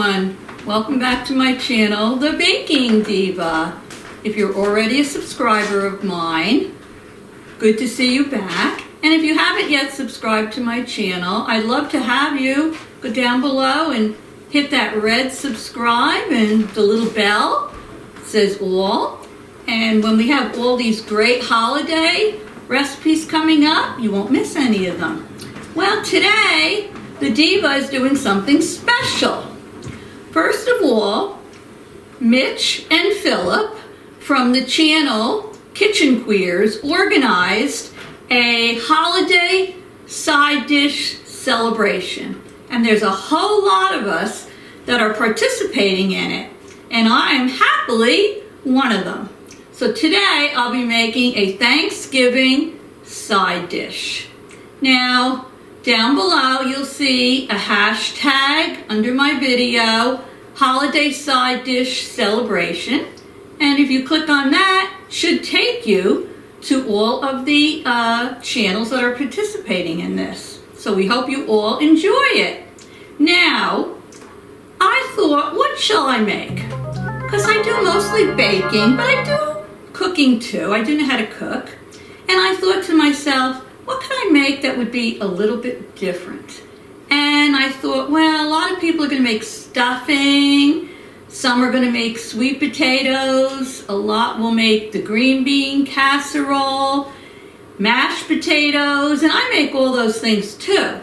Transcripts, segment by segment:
everyone, welcome back to my channel, The Baking Diva. If you're already a subscriber of mine, good to see you back. And if you haven't yet subscribed to my channel, I'd love to have you go down below and hit that red subscribe and the little bell. It says all. And when we have all these great holiday recipes coming up, you won't miss any of them. Well, today, the Diva is doing something special. First of all, Mitch and Philip from the channel Kitchen Queers organized a holiday side dish celebration. And there's a whole lot of us that are participating in it. And I am happily one of them. So today I'll be making a Thanksgiving side dish. Now, down below you'll see a hashtag under my video, holiday side dish celebration. And if you click on that, it should take you to all of the channels that are participating in this. So we hope you all enjoy it. Now, I thought, what shall I make? Because I do mostly baking, but I do cooking too. I do know how to cook. And I thought to myself, what could I make that would be a little bit different? And I thought, well, a lot of people are going to make stuffing. Some are going to make sweet potatoes. A lot will make the green bean casserole, mashed potatoes, and I make all those things too.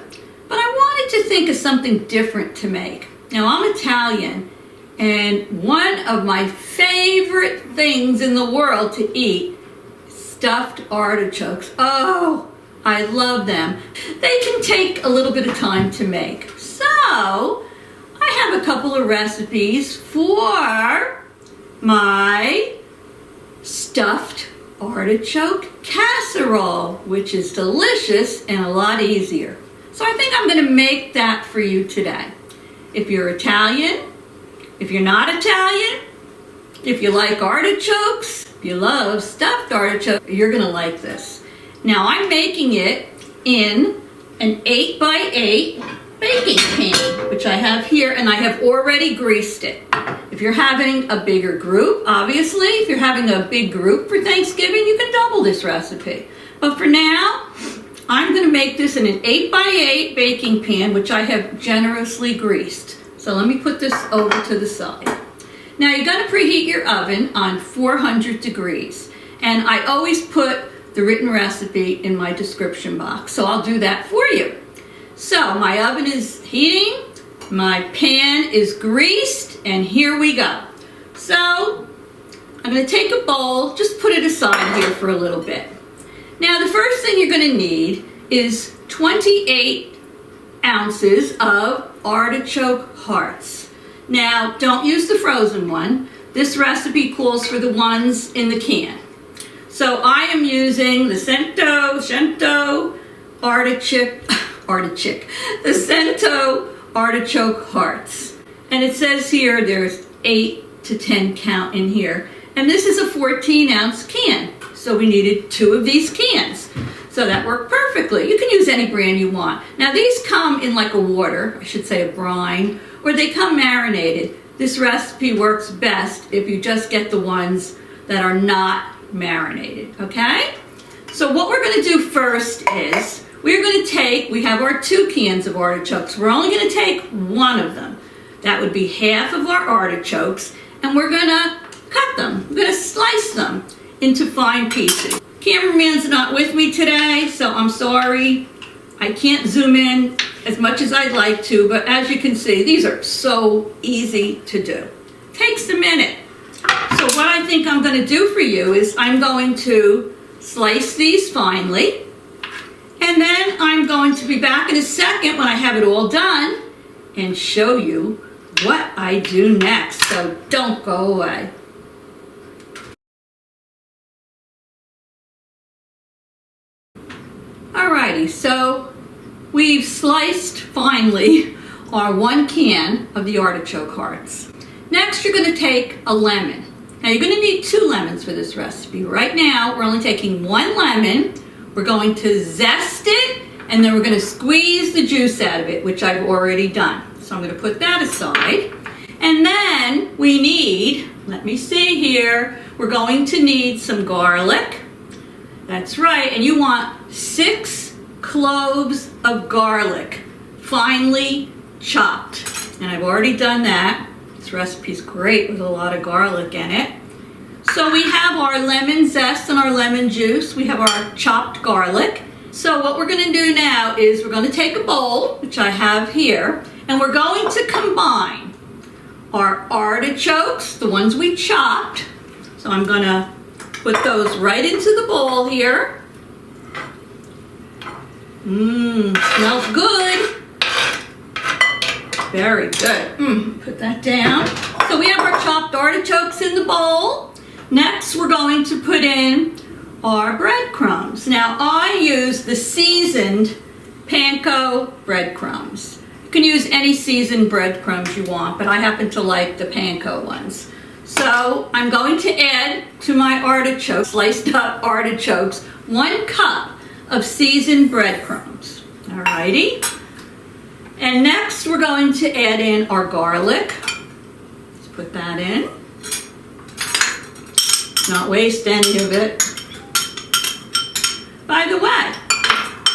But I wanted to think of something different to make. Now, I'm Italian, and one of my favorite things in the world to eat is stuffed artichokes. Oh, I love them. They can take a little bit of time to make. So, I have a couple of recipes for my stuffed artichoke casserole, which is delicious and a lot easier. So I think I'm going to make that for you today. If you're Italian, if you're not Italian, if you like artichokes, if you love stuffed artichoke, you're going to like this. Now I'm making it in an 8x8 baking pan, which I have here, and I have already greased it. If you're having a bigger group, obviously, if you're having a big group for Thanksgiving, you can double this recipe. But for now, I'm going to make this in an 8x8 baking pan, which I have generously greased. So let me put this over to the side. Now you're going to preheat your oven on 400 degrees. And I always put the written recipe in my description box. So I'll do that for you. So my oven is heating, my pan is greased, and here we go. So I'm going to take a bowl, just put it aside here for a little bit. Now the first thing you're going to need is 28 ounces of artichoke hearts. Now don't use the frozen one. This recipe calls for the ones in the can. So I am using the Cento artichoke hearts. And it says here there's 8 to 10 count in here. And this is a 14-ounce can. So we needed 2 of these cans. So that worked perfectly. You can use any brand you want. Now these come in like a water, I should say a brine, or they come marinated. This recipe works best if you just get the ones that are not marinated, okay? So what we're going to do first is we have our 2 cans of artichokes. We're only going to take 1 of them. That would be half of our artichokes, and we're going to cut them. We're going to slice them into fine pieces. Cameraman's not with me today, so I'm sorry. I can't zoom in as much as I'd like to, but as you can see, these are so easy to do. Takes a minute. So what I think I'm going to do for you is I'm going to slice these finely, and then I'm going to be back in a second when I have it all done and show you what I do next. So don't go away. Alrighty, so we've sliced finely our 1 can of the artichoke hearts. Next, you're going to take a lemon. Now, you're going to need 2 lemons for this recipe. Right now, we're only taking 1 lemon. We're going to zest it, and then we're going to squeeze the juice out of it, which I've already done. So I'm going to put that aside. And then we need, let me see here, we're going to need some garlic. That's right, and you want 6 cloves of garlic, finely chopped. And I've already done that. This recipe's great with a lot of garlic in it. So we have our lemon zest and our lemon juice. We have our chopped garlic. So what we're going to do now is we're going to take a bowl, which I have here, and we're going to combine our artichokes, the ones we chopped. So I'm going to put those right into the bowl here. Smells good. Very good. Put that down. So we have our chopped artichokes in the bowl. Next, we're going to put in our breadcrumbs. Now, I use the seasoned Panko breadcrumbs. You can use any seasoned breadcrumbs you want, but I happen to like the Panko ones. So I'm going to add to my artichokes, sliced up artichokes, 1 cup of seasoned breadcrumbs. Alrighty. And next we're going to add in our garlic. Let's put that in. Not waste any of it. By the way,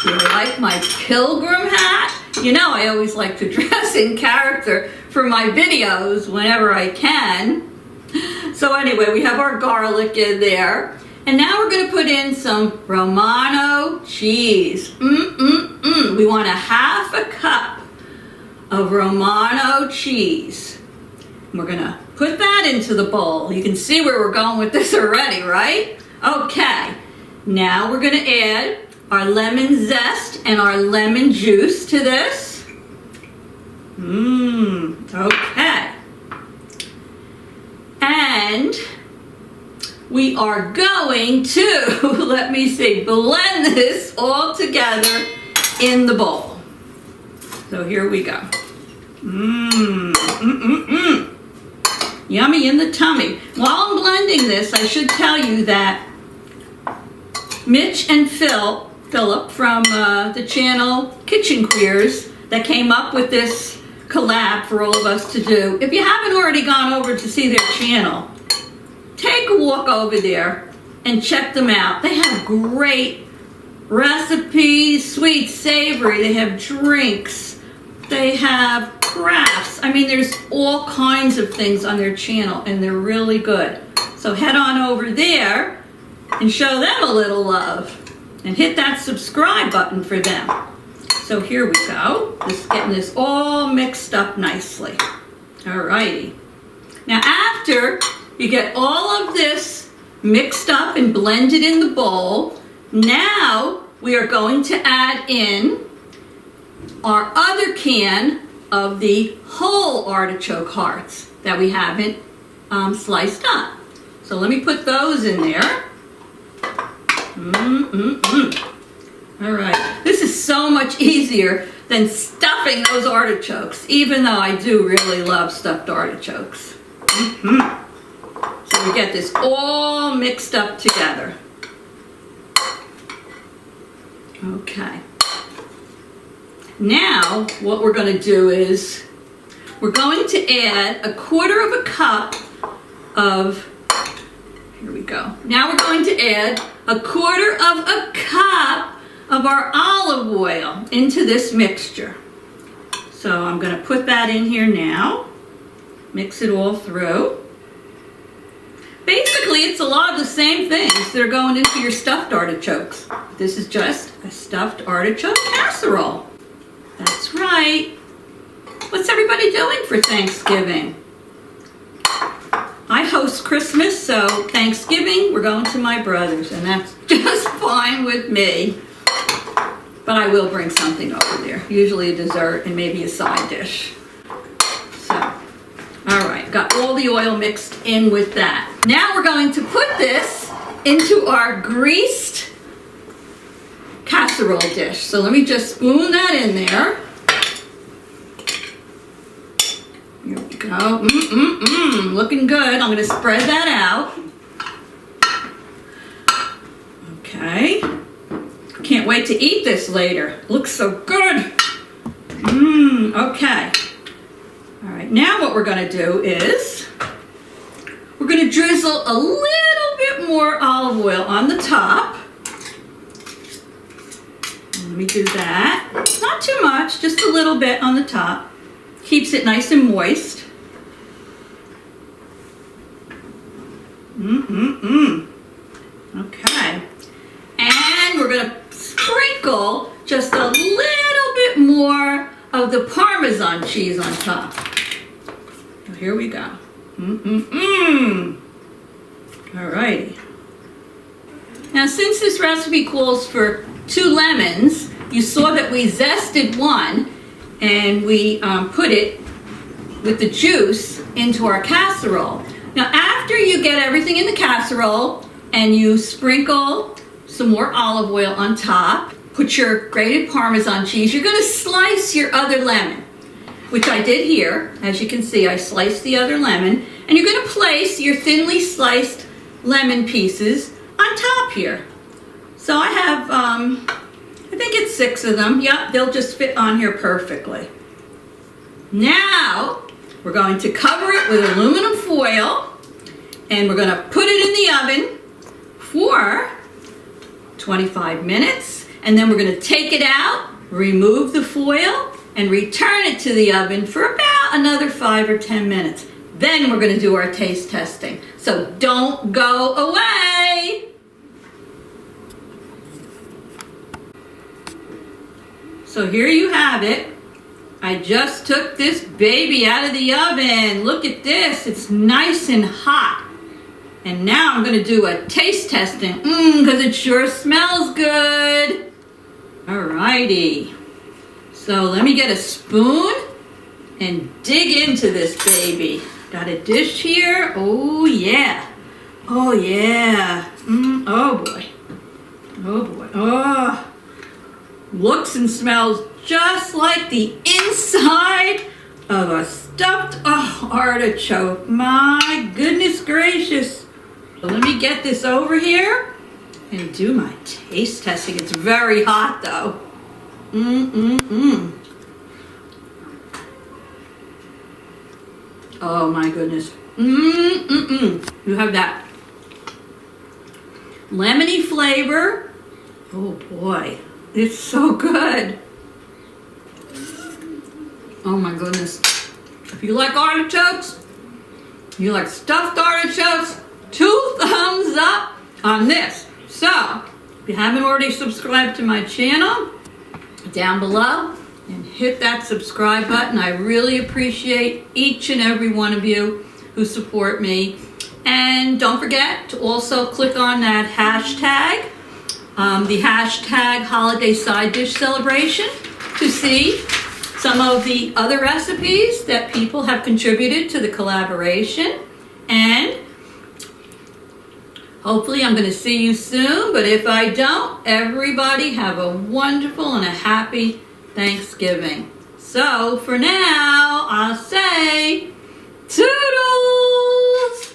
do you like my pilgrim hat? You know I always like to dress in character for my videos whenever I can. So anyway, we have our garlic in there. And now we're going to put in some Romano cheese. We want a 1/2 cup of Romano cheese. We're going to put that into the bowl. You can see where we're going with this already, right? Okay. Now we're going to add our lemon zest and our lemon juice to this. Okay. And we are going to, let me see, blend this all together in the bowl. So here we go. Yummy in the tummy. While I'm blending this, I should tell you that Mitch and Philip from the channel Kitchen Queers that came up with this collab for all of us to do. If you haven't already gone over to see their channel, take a walk over there and check them out. They have great recipes, sweet, savory. They have drinks. They have crafts. I mean, there's all kinds of things on their channel, and they're really good. So head on over there and show them a little love. And hit that subscribe button for them. So here we go. Just getting this all mixed up nicely. Alrighty. Now after you get all of this mixed up and blended in the bowl, now we are going to add in our other can of the whole artichoke hearts that we haven't sliced up. So let me put those in there. All right, this is so much easier than stuffing those artichokes, even though I do really love stuffed artichokes. So we get this all mixed up together. Okay. Now, what we're going to do is we're going to add 1/4 cup of, here we go. Now we're going to add 1/4 cup of our olive oil into this mixture. So I'm going to put that in here now. Mix it all through. Basically, it's a lot of the same things that are going into your stuffed artichokes. This is just a stuffed artichoke casserole. That's right. What's everybody doing for Thanksgiving? I host Christmas, so Thanksgiving, we're going to my brother's, and that's just fine with me. But I will bring something over there, usually a dessert and maybe a side dish. So, all right, got all the oil mixed in with that. Now we're going to put this into our greased casserole dish. So let me just spoon that in there. Here we go. Looking good. I'm going to spread that out. Okay. Can't wait to eat this later. Looks so good. Okay. All right. right, now what we're going to do is we're going to drizzle a little bit more olive oil on the top. Let me do that. Not too much, just a little bit on the top. Keeps it nice and moist. Okay. And we're going to sprinkle just a little bit more of the Parmesan cheese on top. So here we go. Alrighty. Now, since this recipe calls for 2 lemons, you saw that we zested one and we put it with the juice into our casserole. Now, after you get everything in the casserole and you sprinkle some more olive oil on top, put your grated Parmesan cheese, you're going to slice your other lemon, which I did here. As you can see, I sliced the other lemon, and you're going to place your thinly sliced lemon pieces on top here. So I have, I think it's 6 of them. Yep, they'll just fit on here perfectly. Now, we're going to cover it with aluminum foil, and we're going to put it in the oven for 25 minutes, and then we're going to take it out, remove the foil, and return it to the oven for about another 5 or 10 minutes. Then we're going to do our taste testing. So don't go away. So here you have it. I just took this baby out of the oven. Look at this. It's nice and hot. And now I'm going to do a taste testing. Because it sure smells good. Alrighty. So let me get a spoon and dig into this baby. Got a dish here. Oh yeah. Oh yeah. Oh boy. Oh boy. Oh. Looks and smells just like the inside of a stuffed artichoke. My goodness gracious. So let me get this over here and do my taste testing. It's very hot though. Oh my goodness. You have that lemony flavor. Oh boy, it's so good. Oh my goodness. If you like artichokes, you like stuffed artichokes, 2 thumbs up on this. So, if you haven't already subscribed to my channel, down below, and hit that subscribe button. I really appreciate each and every one of you who support me. And don't forget to also click on that hashtag, the hashtag holiday side dish celebration, to see some of the other recipes that people have contributed to the collaboration. And hopefully I'm going to see you soon, but if I don't, everybody have a wonderful and a happy Thanksgiving. So for now, I'll say toodles!